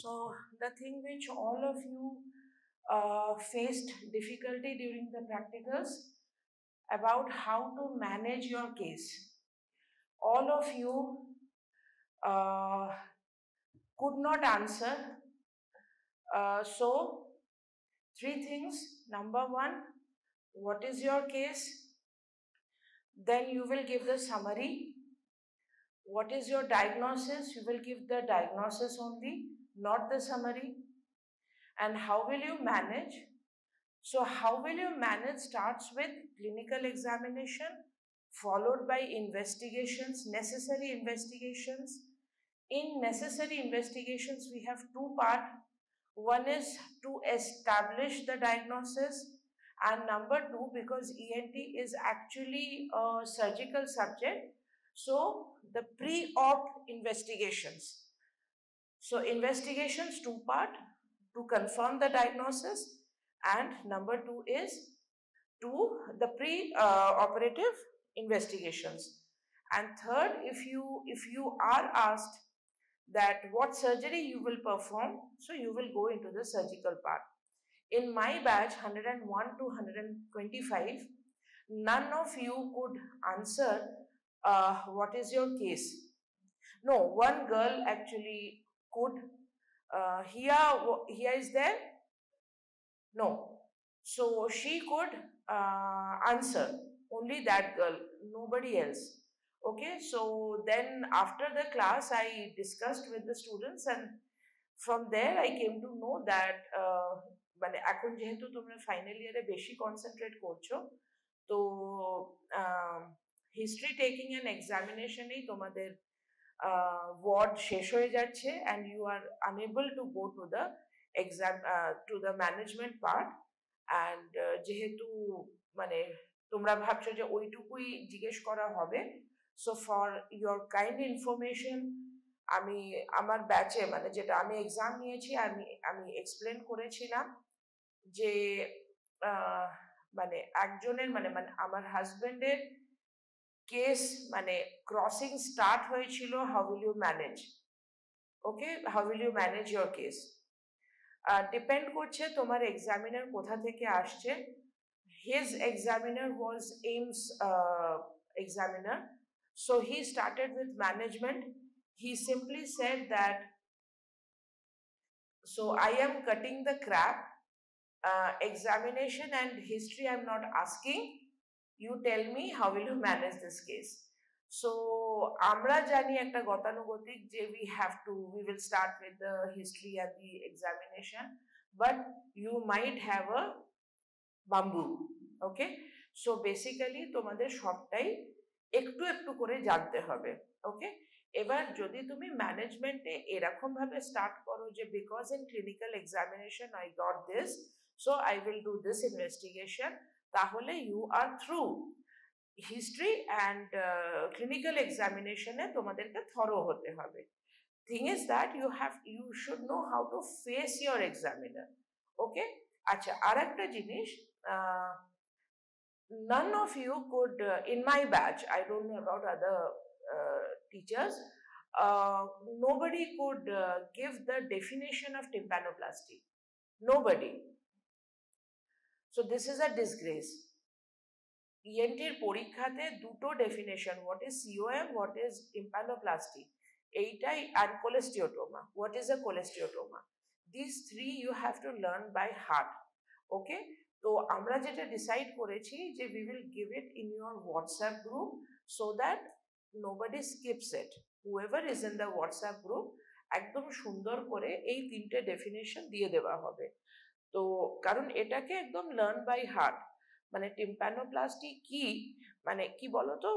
So the thing which all of you faced difficulty during the practicals about how to manage your case. All of you uh, could not answer. So three things. Number one, what is your case? Then you will give the summary. What is your diagnosis? You will give the diagnosis only, not the summary. And how will you manage? So how will you manage starts with clinical examination, followed by investigations, necessary investigations. In necessary investigations, we have two parts. One is to establish the diagnosis, and number two, because ENT is actually a surgical subject, so the pre-op investigations. So investigations two part, to confirm the diagnosis, and number two is to the pre-operative investigations. And third, if you are asked that what surgery you will perform, so you will go into the surgical part. In my batch 101 to 125, none of you could answer what is your case. No, one girl actually could. Here is there? No. So she could answer, only that girl, nobody else. Okay, so then after the class, I discussed with the students, and from there I came to know that মানে এখন যেহেতু তোমরা final ইয়ারে বেশি concentrate করছো, তো history taking and এক্সামিনেশনেই তোমাদের word শেষ হয়ে যাচ্ছে, and you are unable to go to the exam to the management part. And যেহেতু মানে তোমরা ভাবছো যে ওইটুকুই জিজ্ঞেস করা হবে, so for your kind information, আমি আমার ব্যাচে মানে যেটা আমি এক্সাম নিয়েছি আমি এক্সপ্লেন করেছিলাম যে মানে একজনের মানে মানে আমার হাজবেন্ডের কেস মানে ক্রসিং স্টার্ট হয়েছিল, how will you manage, okay, how will you manage your case. Depend করছে তোমার এক্সামিনার কোথা থেকে আসছে। His examiner was AIIMS examiner, so he started with management. He simply said that, so I am cutting the crap, examination and history I'm not asking, you tell me how will you manage this case. So আমরা জানি একটা গতানুগতিক যে we will start with the history and the examination, but you might have a bamboo. Okay, so basically তোমাদের সবটাই একটু একটু করে জানতে হবে। ওকে, এবার যদি তুমি ম্যানেজমেন্টে এরকম ভাবে স্টার্ট করো যে because in clinical examination I got this, so I will do this investigation, তাহলে you are through. History and clinical এক্সামিনেশনে তোমাদেরকে থরো হতে হবে। Thing is that you should know how to face your examiner. Okay, আচ্ছা, আর একটা জিনিস, none of you could, in my batch, I don't know about other teachers, nobody could give the definition of tympanoplasty. Nobody. So this is a disgrace. ENTর পরীক্ষাতে দুটো definition, what is COM, what is tympanoplasty, এইটাই, and cholesteatoma, what is a cholesteatoma, these three you have to learn by heart. Okay, তো আমরা যেটা decide করেছি যে we will give it in your WhatsApp group so that nobody skips it. Whoever is in the WhatsApp group, একদম সুন্দর করে এই তিনটে ডেফিনেশন দিয়ে দেওয়া হবে। তো কারণ এটাকে একদম লার্ন বাই হার্ট, মানে টিম্প্যানোপ্লাস্টি কি, মানে কি বলতো,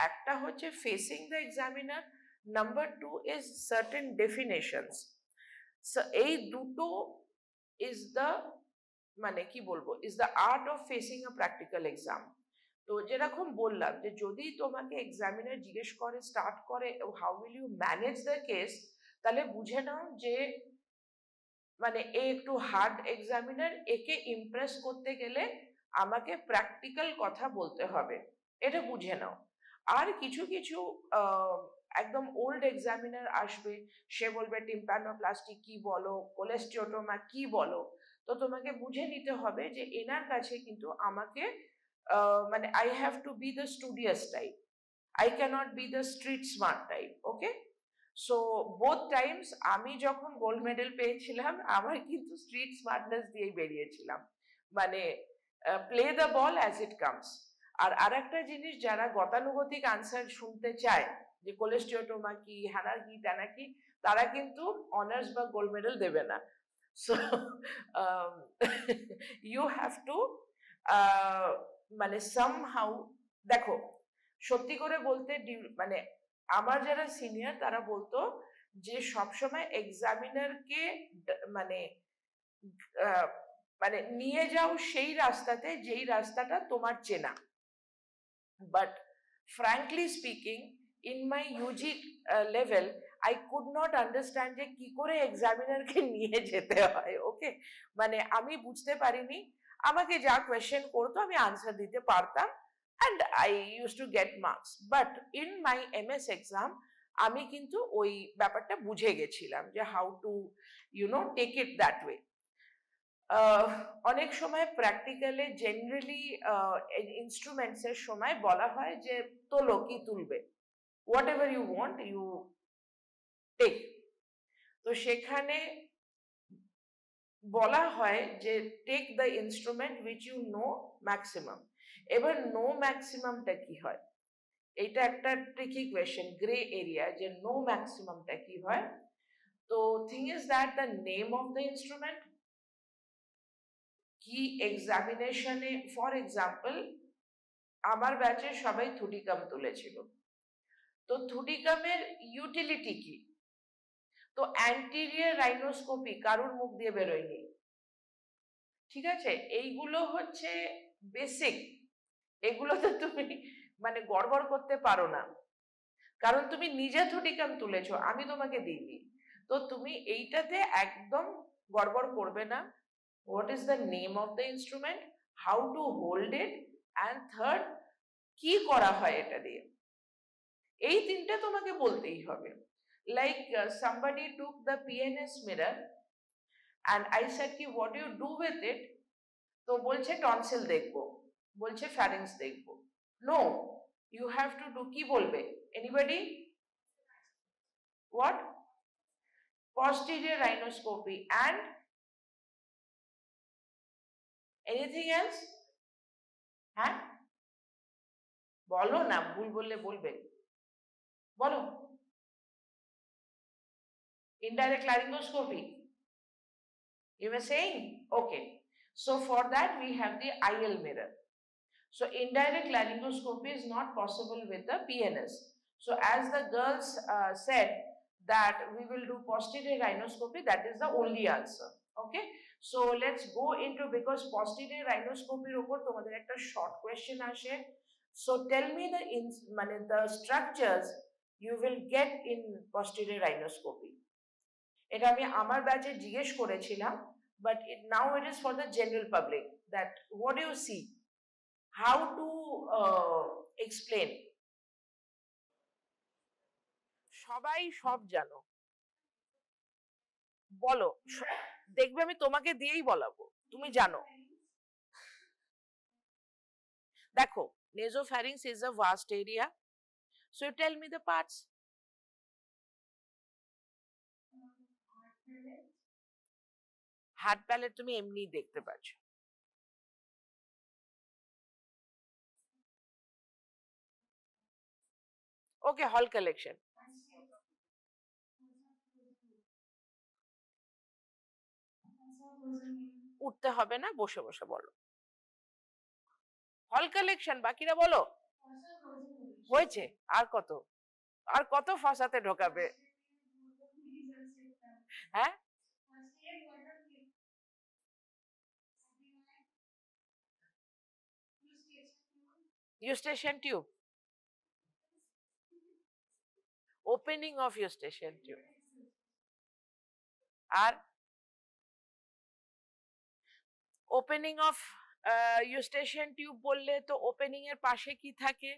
একটা হচ্ছে facing the examiner, number two is certain definitions. এই দুটো ইজ দ্য মানে কি বলবো, is the art of facing a practical exam. তো যেরকম বললাম যে যদি তোমাকে এক্সামিনার জিজ্ঞেস করে স্টার্ট করে how will you manage the case, তাহলে বুঝে নাও যে মানে এ একটু হার্ড এক্সামিনার, একে ইমপ্রেস করতে গেলে আমাকে প্র্যাকটিক্যাল কথা বলতে হবে, এটা বুঝে নাও। আর কিছু কিছু একদম ওল্ড এক্সামিনার আসবে, সে বলবে টিম্প্যানোপ্লাস্টি কি বলো, কোলেস্টিওটোমা কি বলো, তো তোমাকে বুঝে নিতে হবে যে এনার কাছে কিন্তু আমাকে মানে I have to B the studious type, I cannot be the street smart type, okay? So both times আমি যখন গোল্ড মেডেল পেয়েছিলাম আমার কিন্তু স্ট্রিট স্মার্টনেস দিয়েই বেরিয়েছিলাম, মানে play the ball as it comes. আর আরেকটা জিনিস, যারা গতানুগতিক আনসার শুনতে চায় যে কোলেস্টিওটোমা কি, হ্যানা কি, ট্যানা কি, তারা কিন্তু অনার্স বা গোল্ড মেডেল দেবে না। সো ইউ হ্যাভ টু মানে সামহাউ, দেখো সত্যি করে বলতে মানে আমার যারা সিনিয়র তারা বলতো যে সবসময় এক্সামিনারকে মানে মানে নিয়ে যাও সেই রাস্তাতে যেই রাস্তাটা তোমার চেনা। But frankly speaking, in my UG level I could not understand যে কি করে এক্সামিনারকে নিয়ে যেতে হয়। ওকে, মানে আমি বুঝতে পারিনি, আমাকে যা কোয়েশ্চেন করতো আমি আনসার দিতে পারতাম and I used to get marks, but in my MS exam আমি কিন্তু ওই ব্যাপারটা বুঝে গেছিলাম যে how to take it that way. অনেক সময় প্র্যাকটিক্যালে জেনারেলি ইনস্ট্রুমেন্টস এর সময় বলা হয় যে তোলো কি তুলবে, whatever you want you take, তো সেখানে বলা হয় যে take the instrument which you know maximum. এবার নো ম্যাক্সিমামটা কি হয়, এটা একটা ট্রিকি কোয়েশ্চেন, গ্রে এরিয়া, যে নো ম্যাক্সিমামটা কি হয়। তো thing is that the name of the instrument কি, এক্সামিনেশনে ফর এক্সাম্পল আমার ব্যাচে সবাই থুটিকাম তুলেছিল, তো থুটিকামের ইউটিলিটি কি, তো অ্যান্টিরিয়র রাইনোস্কোপি কারুর মুখ দিয়ে বেরোয়নি, ঠিক আছে, এইগুলো হচ্ছে বেসিক, এগুলোতে তুমি মানে গড়বড় করতে পারো না, কারণ তুমি নিজে থুটিকাম তুলেছো, আমি তোমাকে দিইনি, তো তুমি এইটাতে একদম গড়বড় করবে না। What is the name of the instrument, how to hold it, and third কি করা হয় এটা দিয়ে, এই তিনটে তোমাকে বলতেই হবে। Like somebody took the PNS mirror and I said কি what do you do with it, তো বলছে টনসিল দেখবো, বলছে ফ্যারিংস দেখবো, no, you have to do, কি বলবে, anybody, what, posterior rhinoscopy and anything else, হ্যাঁ বলো না, ভুল বললে বলবে, বলো, indirect laryngoscopy, you were saying, okay, so for that we have the IL mirror. So indirect laryngoscopy is not possible with the PNS. So as the girls said that we will do posterior rhinoscopy, that is the only answer. Okay, so let's go into, because posterior rhinoscopy opor tomader ekta short question ashe, so tell me the structures you will get in posterior rhinoscopy. এটা আমি আমার ব্যাচে জিজ্ঞেস করেছিলাম, but now it is for the general public, that what do you see, how to explain, সবাই সব জানো, বলো, দেখবে আমি তোমাকে দিয়েই বলাবো, তুমি জানো, দেখো nasopharynx is a vast area, so you tell me the parts. Hard palate তুমি এমনি দেখতে পাচ্ছ, ওকে, হল কালেকশন, উঠতে হবে না, বসে বসে বলো, হল কালেকশন, বাকিরা বলো, হয়েছে, আর কত, আর কত ফাঁসাতে ঢোকাবে, হ্যাঁ eustachian tube, opening of eustachian tube, আর ওপেনিং অফ eustachian টিউব বললে তো ওপেনিং এর পাশে কি থাকে,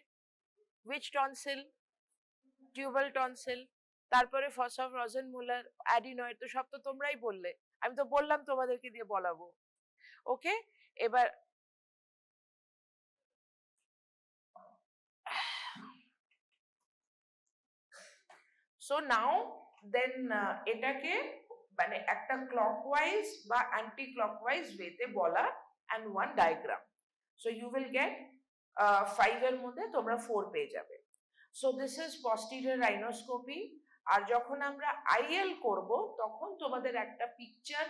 which tonsil, টিউবাল টনসিল, তারপরে ফসা রজেনমুলার, অ্যাডিনয়েড, তো সব তো তোমরাই বললে, আমি তো বললাম তোমাদেরকে দিয়ে বলাবো। ওকে, এবার সো নাও দেন এটাকে মানে একটা ক্লকওয়াইজ বা অ্যান্টি ক্লকওয়াইজ ওয়েতে বলা and one diagram. So you will get 5 এর মধ্যে তোমরা 4 পেয়ে যাবে। So this is posterior rhinoscopy. আর যখন আমরা আইএল করব তখন তোমাদের একটা পিকচার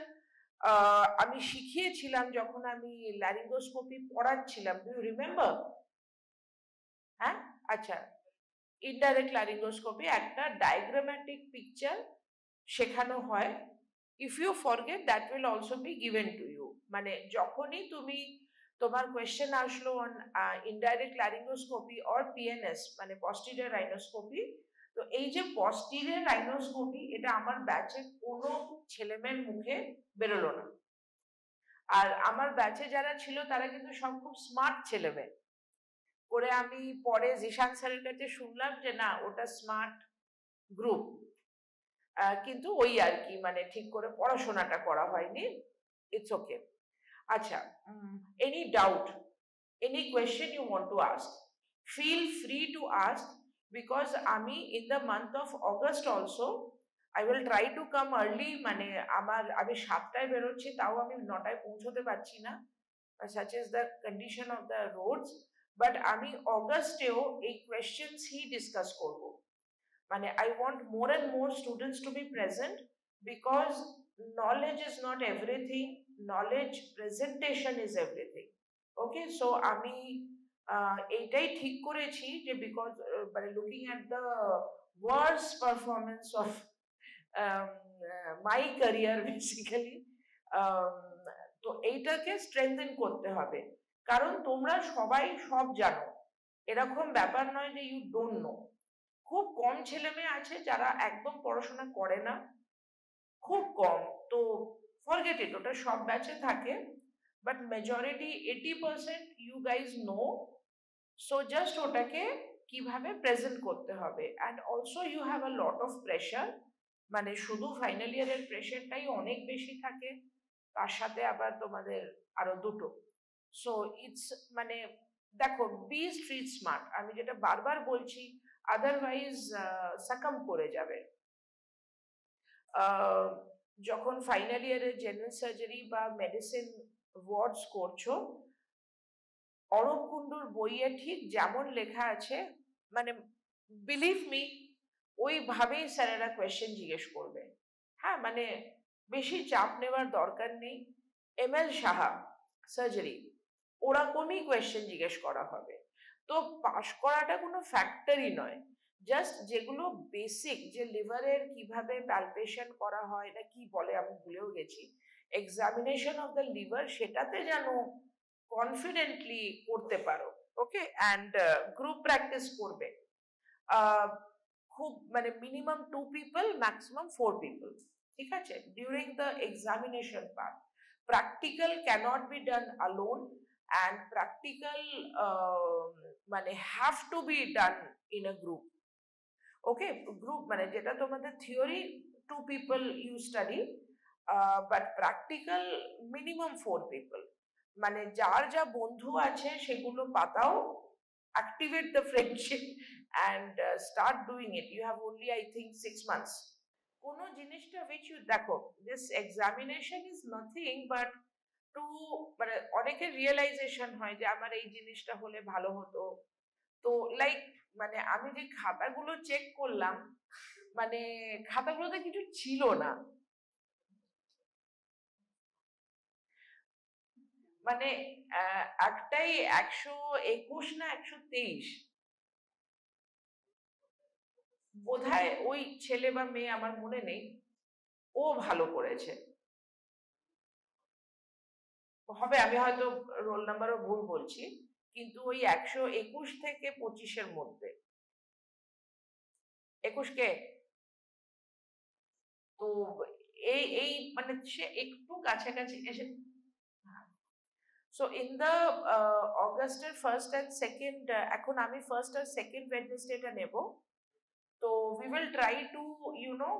আমি শিখিয়েছিলাম যখন আমি ল্যারিঙ্গোস্কোপি পড়াচ্ছিলাম, ডু ইউ রিমেম্বার? হ্যাঁ, আচ্ছা, ইনডাইরেক্ট ল্যারিঙ্গোস্কোপি একটা ডায়াগ্রামেটিক পিকচার শেখানো হয়। If you forget that will also be given to you. মানে যখনই তুমি তোমার কোয়েশ্চেন আসলো on indirect laryngoscopy or PNS মানে পস্টিরিয়র রাইনোস্কোপি, তো এই যে পস্টিরিয়র রাইনোস্কোপি এটা আমার ব্যাচে কোনো ছেলেমেয়ের মুখে বেরোলো না। আর আমার ব্যাচে যারা ছিল তারা কিন্তু সব খুব স্মার্ট ছেলেমেয়ে। করে আমি পরে জিশান স্যারের কাছে শুনলাম যে না ওটা স্মার্ট গ্রুপ, কিন্তু ওই আর কি মানে ঠিক করে পড়াশোনাটা করা হয়নি। It's okay. আচ্ছা, any doubt, any question you want to ask, feel free to ask, because আমি in the month of August also I will try to come early. মানে আমি 7টায় বেরোচ্ছি, তাও আমি 9টায় পৌঁছতে পারছি না, such is the condition of the roads, but আমি অগস্টেও এই কোয়েশ্চেন্সই ডিসকাস করব। মানে I want more and more students to be present because knowledge is not everything, knowledge presentation is everything. Okay, so আমি এইটাই ঠিক করেছি যে বিকজ মানে looking at the worse performance of my career basically, তো এইটাকে স্ট্রেংথেন করতে হবে। কারণ তোমরা সবাই সব জানো, এরকম ব্যাপার নয় যে ইউ ডোন্ট নো। খুব কম ছেলে মেয়ে আছে যারা একদম পড়াশোনা করে না, খুব কম। তো ফরগেট ইট, ওটা সব ব্যাচে থাকে, but majority 80% you guys know. So just ওটাকে কিভাবে প্রেজেন্ট করতে হবে। And also you have a lot of pressure, মানে শুধু ফাইনাল ইয়ারের প্রেশারটাই অনেক বেশি থাকে, তার সাথে আবার তোমাদের আরো দুটো। সো ইটস মানে দেখো, বি স্ট্রিট স্মার্ট, আমি যেটা বারবার বলছি, আদারওয়াইজ সাকাম করে যাবে। যখন ফাইনাল ইয়ারে জেনারেল সার্জারি বা মেডিসিন ওয়ার্ডস করছো, অরূপ কুণ্ডুর বইয়ে ঠিক যেমন লেখা আছে, মানে বিলিভ মি ওইভাবেই স্যারেরা কোয়েশ্চেন জিজ্ঞেস করবে। হ্যাঁ, মানে বেশি চাপ নেওয়ার দরকার নেই। এমএল সাহা সার্জারি, ওরকমই কোয়েশ্চেন জিজ্ঞেস করা হবে। তো পাশ করাটা কোনো ফ্যাক্টরই নয়, জাস্ট যেগুলো বেসিক, যে লিভারের কিভাবে প্যালপেশন করা হয় না কি বলে আমি ভুলেও গেছি, এক্সামিনেশন অফ দ্য লিভার, সেটাতে যেন কনফিডেন্টলি করতে পারো। ওকে, অ্যান্ড গ্রুপ প্র্যাকটিস করবে, খুব মানে মিনিমাম 2 people, ম্যাক্সিমাম 4 people, ঠিক আছে, during the examination part. Practical can't be done alone, and practical মানে have to be done in a group. Okay, group মানে যেটা তোমাদের theory 2 people you study, but practical minimum 4 people। মানে যার যা বন্ধু আছে সেগুলো পাতাও, activate the friendship and start doing it. You have only I think 6 months. কোনো জিনিসটা which you দেখো, this examination is nothing but to মানে অনেকের রিয়েলাইজেশন হয় যে আমার এই জিনিসটা হলে ভালো হতো। তো লাইক মানে আমি যে খাতাগুলো চেক করলাম, মানে খাতাগুলোতে কিছু ছিল না, মানে একটাই 121 না 123, বোধহয় ওই ছেলে বা মেয়ে আমার মনে নেই, ও ভালো করেছে হবে, আমি হয়তো রোল নাম্বারও ভুল বলছি, কিন্তু ওই 121 থেকে 25-এর মধ্যে। 21 কে? তো এই এই মানে সে একটু কাছাকাছি এসে। সো ইন দ্য অগাস্টের ফার্স্ট অ্যান্ড সেকেন্ড, এখন আমি ফার্স্ট আর সেকেন্ড ওয়েডনেসডেটা নেব। তো we will try to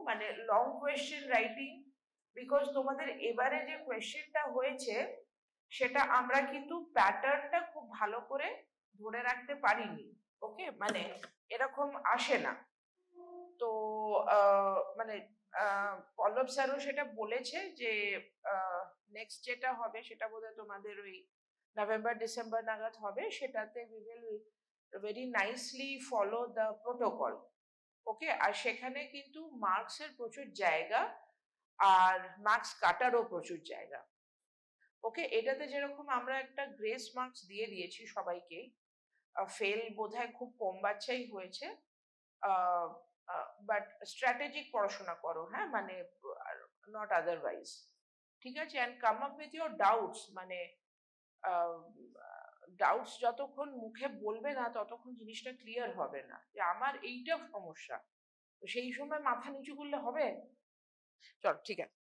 মানে লং কোয়েশ্চেন রাইটিং, বিকজ তোমাদের এবারে যে কোয়েশ্চেনটা হয়েছে সেটা আমরা কিন্তু প্যাটার্নটা খুব ভালো করে ধরে রাখতে পারিনি। ওকে, মানে এরকম আসে না। তো মানে পল্লব স্যারও সেটা বলেছে যে নেক্সট যেটা হবে সেটা বোধহয় তোমাদের ওই নভেম্বর ডিসেম্বর নাগাদ হবে, সেটাতে we will very nicely follow the protocol. Okay, আর সেখানে কিন্তু মার্কসের প্রচুর জায়গা আর মার্কস কাটারও প্রচুর জায়গা। ওকে, এটাতে যেরকম আমরা একটা গ্রেস মার্কস দিয়ে দিয়েছি সবাইকে, ফেল বোধহয় খুব কম বাচ্চাই হয়েছে, বাট স্ট্র্যাটেজিক পড়াশোনা করো, হ্যাঁ, মানে নট আদারওয়াইজ, ঠিক আছে? And come up with your doubts, মানে ডাউটস যতক্ষণ মুখে বলবে না ততক্ষণ জিনিসটা ক্লিয়ার হবে না যে আমার এইটা সমস্যা, তো সেই সময় মাথা নিচু করলে হবে? চল, ঠিক আছে।